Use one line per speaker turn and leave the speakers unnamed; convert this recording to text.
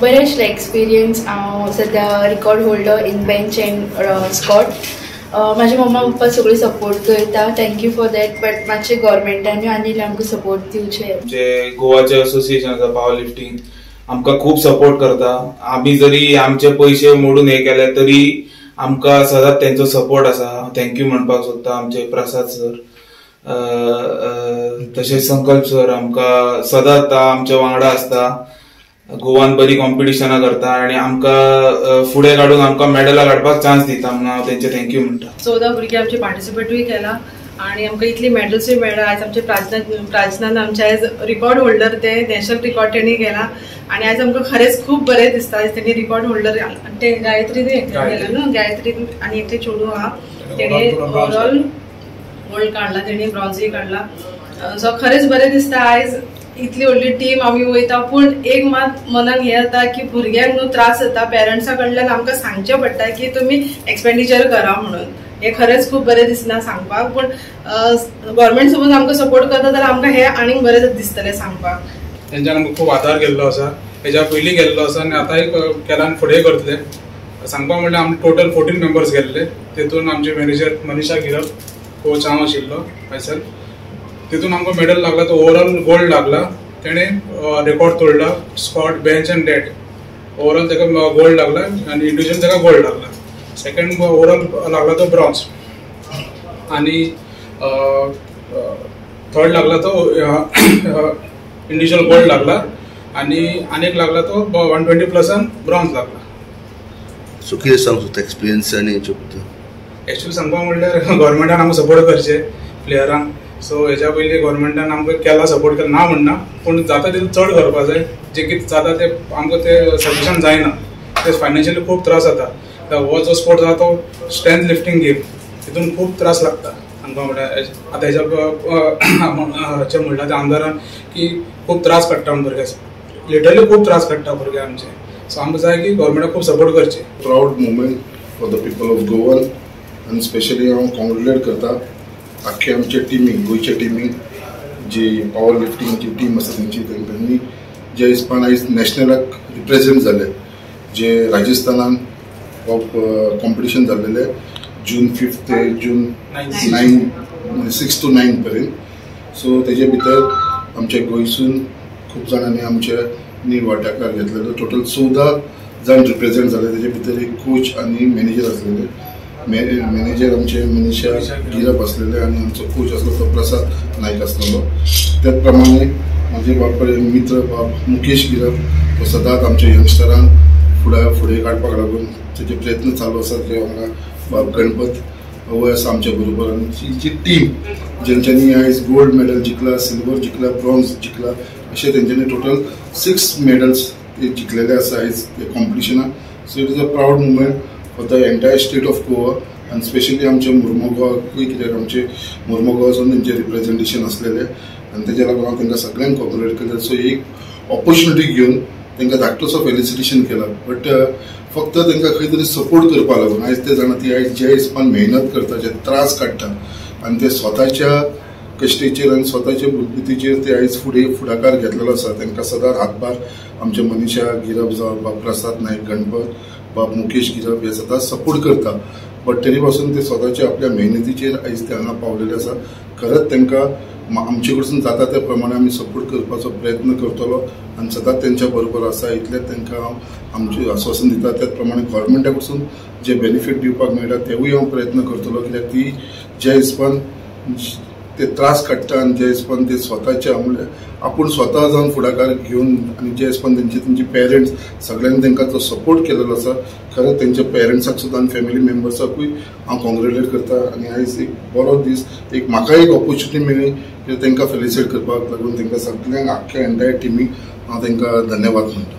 बरेचशे एक्सपिरियन्स हांव सध्या record holder in bench and squat. माझे मम्मा पप्पा सगळे सपोर्ट करता. Thank you for that. बट मातशे गव्हर्मेंटान आनी आमकां सपोर्ट दिवचे.
जे गोवाचे असोसिएशन आसा पावर लिफ्टिंग आमकां खूप सपोर्ट करता. आम्ही जरी आमचे पैसे मोडून हे केले तरी आमकां सदांच त्यांचो सपोर्ट आसा. थँक्यू म्हणपाक सोदता आमचे प्रसाद सर, तशेंच संकल्प सर आमकां सदांच आमच्या वांगडा आसता. गोवान बरी कॉम्पिटिशनां करता आणि आमकां फुडें काडून आमकां मेडलां काडपाक चान्स दिता म्हणून हांव तेंचे थँक्यू म्हणटा.
14 भुरगे आमचे पार्टिसिपेटूय केला आणि आमकां इतली मेडल्सूय मेळ्ळा. आयज आमचे प्राजनान आमचे आयज रिकॉर्ड होल्डर ते नॅशनल रिकॉर्ड तेणी केला आणि आयज आमकां खरेंच खूब बरें दिसता. आयज तेणी रिकॉर्ड होल्डर ते गायत्री केला न्हू. गायत्री आनी एकटे चेडूं आहा तेणी ओवरऑल गोल्ड काडला, तेणी ब्रॉन्झूय काडला. सो खरेंच बरें दिसता. आयज इतली व्हडली टीम आमी वयता पूण एक मात मनाक हे जाता की भुरग्यांक न्हू त्रास जाता. पेरंट्सा कडल्यान आमकां सांगचें पडटा की तुमी एक्सपेंडिचर करा म्हणून. हे खरेंच खूब बरें दिसना सांगपाक. पूण गव्हर्मेंट सपोज आमकां सपोर्ट करता जाल्यार आमकां हे आनीक बरें दिसतलें सांगपाक.
तेंच्यान आमकां खूब आदार केल्लो आसा. हेच्या पयलीं केल्लो आसा आनी आतांय केला आनी फुडेंय करतले. सांगपाक म्हणल्यार आमी टोटल 14 मेंबर्स गेल्ले. तेतून आमचे मॅनेजर मनीषा गिरप, कोच हांव आशिल्लो मायसेल्फ. तितून आमकां मेडल लागला तो ओवरऑल गोल्ड लागला. तेणे रेकॉर्ड तोडला स्कॉट, बेंच एंड डेट. ओवरऑल ताका गोल्ड लागला आणि इंडिव्हिज्युअल ताका गोल्ड लागला. सेकंड ओवरऑल लागला तो ब्रॉन्झ आणि थर्ड लागला तो इंडिव्हिज्युअल गोल्ड लागला आणि अनेक लागला तो 120+ ब्रॉन्झ लागला.
सो कितें सांगू सोदता एक्सपिरियन्स आनी
एक्चुअली सांगपाक म्हणल्यार गव्हर्मेंटान आमकां सपोर्ट करचे प्लेयरांक. सो हेच्या पयलीं गव्हर्मेंटान आमकां केला सपोर्ट केला ना म्हणना, पूण जाता तितून चड करपाक जाय. जे कितें जाता ते आमकां ते सफिशियंट जायना. ते फायनान्शियली खूब त्रास जाता. हो जो स्पोर्ट जाता तो स्ट्रेंथ लिफ्टिंग गेम, तितून खूब त्रास लागता आमकां. म्हणल्यार आतां हेच्या म्हणल्यार त्या आमदारान की खूब त्रास काडटा भुरग्याक, लिटरली खूब त्रास काडटा भुरगे आमचे. सो आमकां जाय की गव्हर्मेंटाक खूब सपोर्ट करचे.
Proud movement for the people of Goa आनी स्पेशली हांव कॉंग्रेच्युलेट करता आख्खे आमचे टिमीक, गोंयचे टिमीक जी पावर लिफ्टिंगची टीम आसा त्यांनी जे हिसपान आयज नॅशनलाक रिप्रेझेंट जाले. जे राजस्थानान कॉम्पिटिशन जाल्लेले जून 5 ते जून 6 to 9 पर्यंत. सो तेजे भितर आमचे गोंयसून खूब जाणांनी आमचे वांटेकार घेतलेले. टोटल 14 जाण रिप्रेझेंट जाले. तेजे भितर एक कोच आनी मॅनेजर आसलेले. मॅनेजर आमचे मनीषा गिरप आसलेले आणि आमचो कोच आसलो तो प्रसाद नायक आसलेलो. त्याच प्रमाणे माझे मित्र बाब मुकेश गिरप, तो सदांच आमच्या यंगस्टरांक फुडें काडपाक लागून तेजे प्रयत्न चालू आसात. जे हांगा बाब गणपत हो आसा आमच्या बरोबर आनी जी टीम जेंच्यांनी आयज गोल्ड मेडल जिखला, सिल्वर जिखला, ब्रॉन्झ जिखला, अशें तेंच्यांनी टोटल 6 मेडल्स जिखलेले आसा आयज ह्या कॉम्पिटिशनाक. So it is a proud movement for the entire state of Goa आनी स्पेशली आमचे मुर्मुगांवूय, कित्याक आमचे मुर्मुगांवसून तेंचे रिप्रेझेंटेशन आसलेले आनी तेच्या लागून हांव तांकां सगळ्यांक कॉंग्रेच्युलेट केले. सो एक ऑपॉर्च्युनिटी घेवन तांकां धाकटुसो फेलिसिटेशन केला. बट फक्त तांकां खंय तरी सपोर्ट करपा लागून आयज ते जाणा ती आयज जे हिसपान मेहनत करता, जे त्रास काडटा आनी ते स्वताच्या कश्टेचेर आनी स्वताच्या बुद्दीचेर ते आयज फुडाकार घेतलेलो आसा. तांकां सदांच हातभार आमचे मनीषा गिरप जावं, बाब प्रसाद नायक गणपत, बाब मुकेश गिरप हे सदांच सपोर्ट करता. बट तरी पासून ते स्वताच्या आपल्या मेहनतीचेर आयज ते हांगा पावलेले आसा. खरंच तांकां आमचे कडसून जाता त्या प्रमाणे आमी सपोर्ट करपाचो प्रयत्न करतलो आनी सदांच तेंच्या बरोबर आसा. इतलेंच तांकां हांव आमचें आश्वासन दिता. त्याच प्रमाणे गव्हर्मेंटा कडसून जे बेनिफीट दिवपाक मेळटा तेवूय हांव प्रयत्न करतलो. कित्याक ती जे हिसपान ते त्रास काडटा आनी जे हिसपान ते स्वताचे आपूण स्वता जावन फुडाकार घेवन आनी जे हिसपान तेंचे पेरंट्स सगळ्यांनी तांकां तो सपोर्ट केलेलो आसा. खरंच तेंच्या पेरंट्साक सुद्दां आनी फॅमिली मेंबर्साकूय हांव कॉंग्रेच्युलेट करता. आनी आयज एक बरो दीस, एक म्हाका एक ऑपॉर्च्युनिटी मेळ्ळी की तांकां फेलिसिटेट करपाक लागून तांकां सगळ्यांक आख्ख्या एंटायर टिमीक हांव तांकां धन्यवाद म्हणटा.